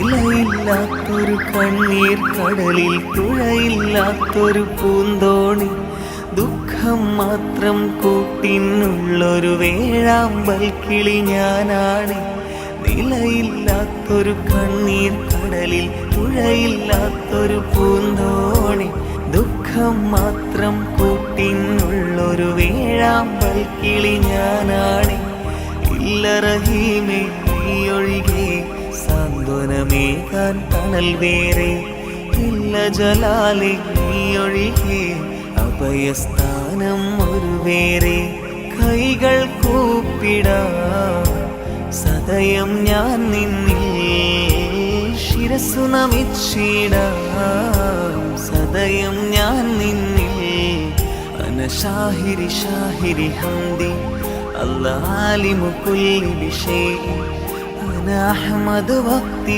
ഇലയില്ലാത്തൊരു കണ്ണീർ കടലിൽ തുഴയില്ലാത്തൊരു പൂന്തോണി ദുഃഖം മാത്രം കൂട്ടിനുള്ളൊരു വേഴാമ്പൽ കിളി ഞാനാണ്. നിലയില്ലാത്തൊരു കണ്ണീർ കടലിൽ തുഴയില്ലാത്തൊരു പൂന്തോണി ദുഃഖം മാത്രം കൂട്ടിനുള്ളൊരു വേഴാമ്പൽ കിളി ഞാനാണ്. ഇല്ല റഹീമേ നീയൊഴികെ സാന്ത്വനമേകാൻ തണൽ വേറെ ഇല്ല. ജലാലേ നീയൊഴികെ അഭയസ്ഥാനം ഒരു വേറെ. കൈകൾ കൂപ്പിടാം സദയം ഞാൻ നിന്നിൽ ശിരസ്സു നമിച്ചിടാം സദയം ഞാൻ നിന്നിൽ. അന ഷാഹിരി ഷാഹിരി ഹംദി അല്ലാ ആലിമു കുല്ലി ബിശൈഇൻ. അന അഹ്മദ് വഖ്തി